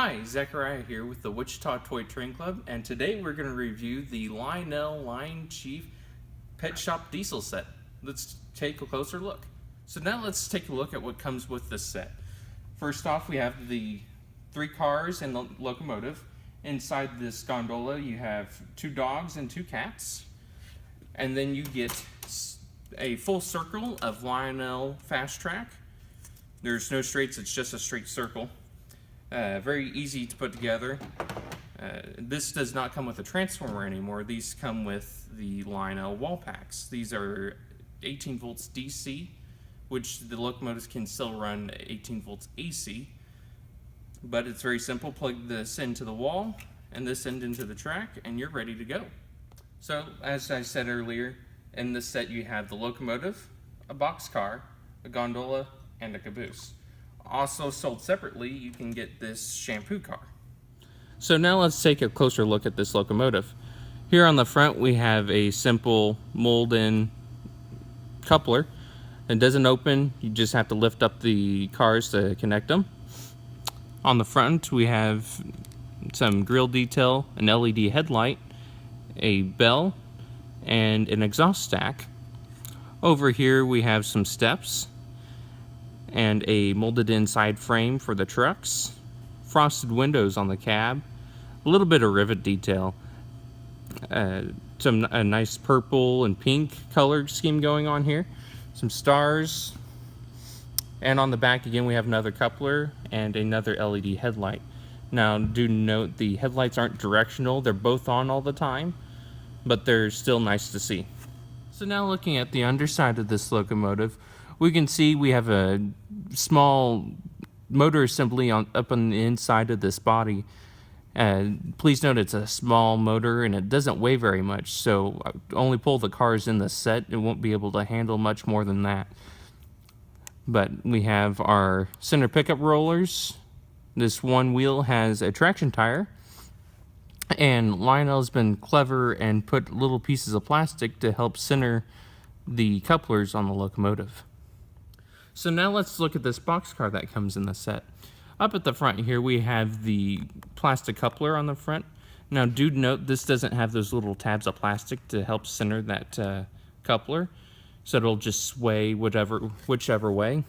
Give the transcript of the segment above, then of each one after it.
Hi, Zachariah here with the Wichita Toy Train Club, and today we're going to review the Lionel LionChief Pet Shop Diesel set. Let's take a closer look. So now let's take a look at what comes with this set. First off, we have the 3 cars and the locomotive. Inside this gondola you have 2 dogs and 2 cats. And then you get a full circle of Lionel Fast Track. There's no straights, it's just a straight circle. Very easy to put together. This does not come with a transformer anymore. These come with the Lionel wall packs. These are 18 volts DC, which the locomotives can still run 18 volts AC. But it's very simple. Plug this into the wall and this end into the track and you're ready to go. So as I said earlier, in this set you have the locomotive, a boxcar, a gondola, and a caboose. Also sold separately, you can get this shampoo car. So now let's take a closer look at this locomotive. Here on the front we have a simple mold-in coupler. It doesn't open, you just have to lift up the cars to connect them. On the front we have some grille detail, an LED headlight, a bell, and an exhaust stack. Over here we have some steps and a molded inside frame for the trucks, frosted windows on the cab, a little bit of rivet detail, a nice purple and pink color scheme going on here, some stars, and on the back again we have another coupler and another LED headlight. Now do note the headlights aren't directional, they're both on all the time, but they're still nice to see. So now looking at the underside of this locomotive, we can see we have a small motor assembly up on the inside of this body. Please note it's a small motor and it doesn't weigh very much, so only pull the cars in the set. It won't be able to handle much more than that. But we have our center pickup rollers. This one wheel has a traction tire, and Lionel's been clever and put little pieces of plastic to help center the couplers on the locomotive. So now let's look at this boxcar that comes in the set. Up at the front here we have the plastic coupler on the front. Now do note this doesn't have those little tabs of plastic to help center that coupler, so it'll just sway whichever way.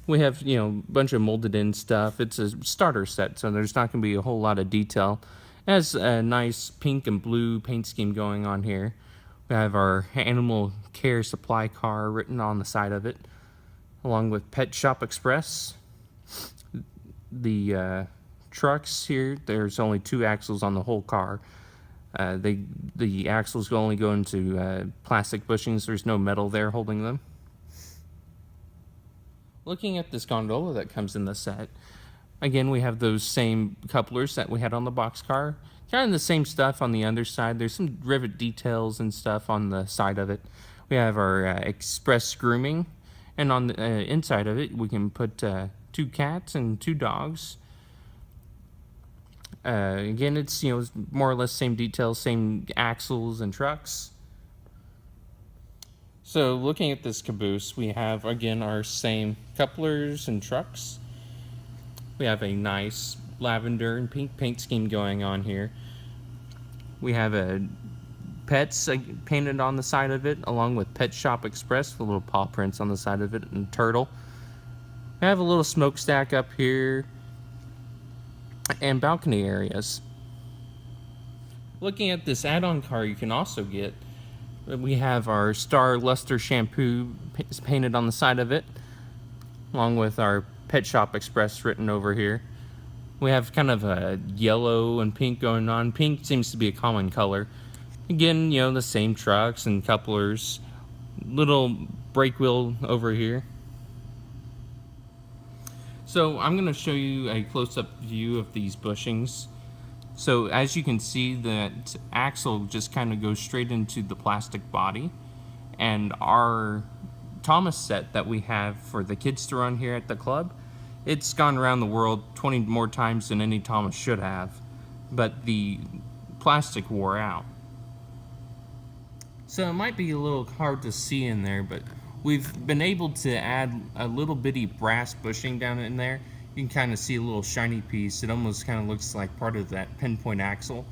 We have, a bunch of molded in stuff. It's a starter set, so there's not going to be a whole lot of detail. It has a nice pink and blue paint scheme going on here. We have our animal care supply car written on the side of it, along with Pet Shop Express. The trucks here, there's only 2 axles on the whole car. The axles only go into plastic bushings. There's no metal there holding them. Looking at this gondola that comes in the set, again we have those same couplers that we had on the boxcar. Kind of the same stuff on the underside. There's some rivet details and stuff on the side of it. We have our express grooming. And on the inside of it, we can put 2 cats and 2 dogs. Again, it's more or less same details, same axles and trucks. So looking at this caboose, we have again our same couplers and trucks. We have a nice lavender and pink paint scheme going on here. We have a pets painted on the side of it, along with Pet Shop Express, the little paw prints on the side of it, and turtle. I have a little smokestack up here and balcony areas. Looking at this add-on car you can also get, we have our Star Luster shampoo painted on the side of it, along with our Pet Shop Express written over here. We have kind of a yellow and pink going on. Pink seems to be a common color. Again, the same trucks and couplers. Little brake wheel over here. So I'm going to show you a close-up view of these bushings. So as you can see, that axle just kind of goes straight into the plastic body. And our Thomas set that we have for the kids to run here at the club, it's gone around the world 20 more times than any Thomas should have. But the plastic wore out. So it might be a little hard to see in there, but we've been able to add a little bitty brass bushing down in there. you can kind of see a little shiny piece. It almost kind of looks like part of that pinpoint axle.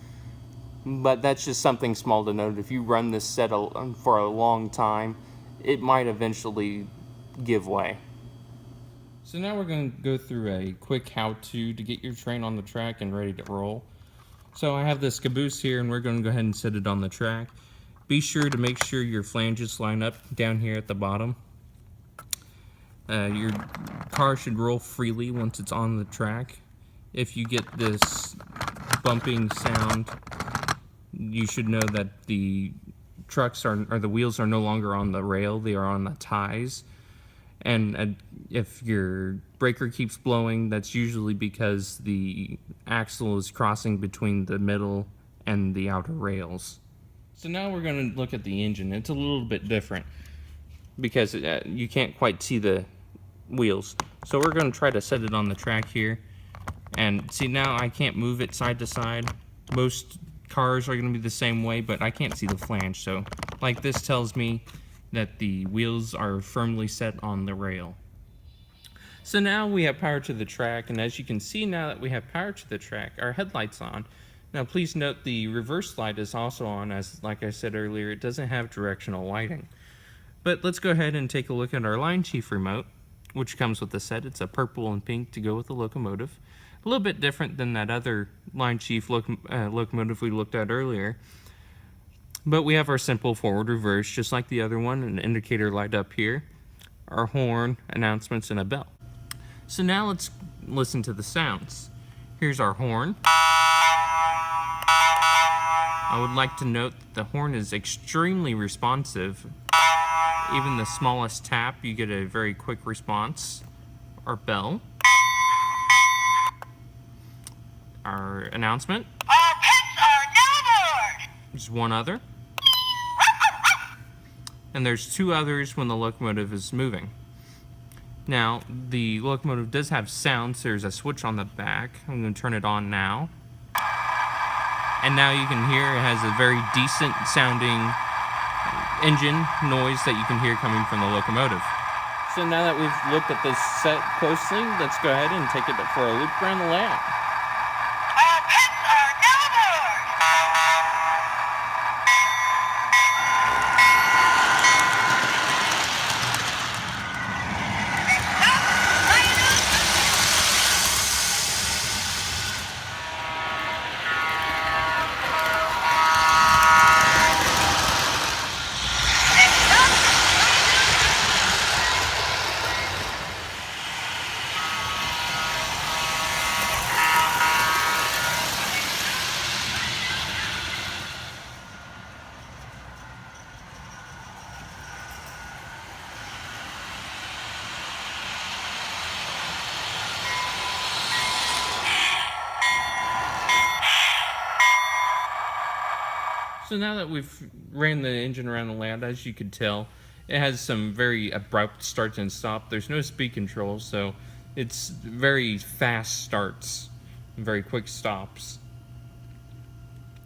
But that's just something small to note. If you run this set for a long time, it might eventually give way. So now we're going to go through a quick how-to to get your train on the track and ready to roll. So I have this caboose here, and we're going to go ahead and set it on the track. Be sure to make sure your flanges line up down here at the bottom. Your car should roll freely once it's on the track. If you get this bumping sound, you should know that the the wheels are no longer on the rail, they are on the ties. And if your breaker keeps blowing, that's usually because the axle is crossing between the middle and the outer rails. So now we're going to look at the engine. It's a little bit different because you can't quite see the wheels. So we're going to try to set it on the track here. And see, now I can't move it side to side. Most cars are going to be the same way, but I can't see the flange. So like this tells me that the wheels are firmly set on the rail. So now we have power to the track, and as you can see, now that we have power to the track, our headlight's on. Now please note the reverse light is also on, as like I said earlier, it doesn't have directional lighting. But let's go ahead and take a look at our LionChief remote, which comes with the set. It's a purple and pink to go with the locomotive. A little bit different than that other LionChief locomotive we looked at earlier. But we have our simple forward reverse, just like the other one, an indicator light up here, our horn, announcements, and a bell. So now let's listen to the sounds. Here's our horn. I would like to note that the horn is extremely responsive. Even the smallest tap, you get a very quick response. Our bell. Our announcement. Our pets are now aboard! There's one other. And there's two others when the locomotive is moving. Now, the locomotive does have sounds. There's a switch on the back. I'm going to turn it on now. And now you can hear it has a very decent sounding engine noise that you can hear coming from the locomotive. So now that we've looked at this set closely, let's go ahead and take it for a loop around the layout. Our pets are now aboard! So now that we've ran the engine around the layout, as you could tell, it has some very abrupt starts and stops. There's no speed control, so it's very fast starts and very quick stops.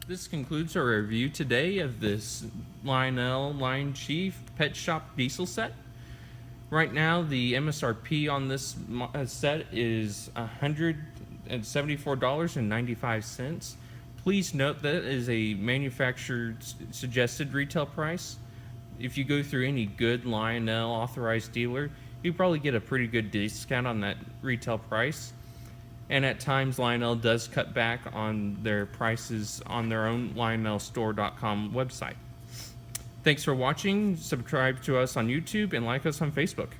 This concludes our review today of this Lionel LionChief Pet Shop diesel set. Right now, the MSRP on this set is $174.95. Please note that is a manufacturer suggested retail price. If you go through any good Lionel authorized dealer, you probably get a pretty good discount on that retail price. And at times, Lionel does cut back on their prices on their own LionelStore.com website. Thanks for watching. Subscribe to us on YouTube and like us on Facebook.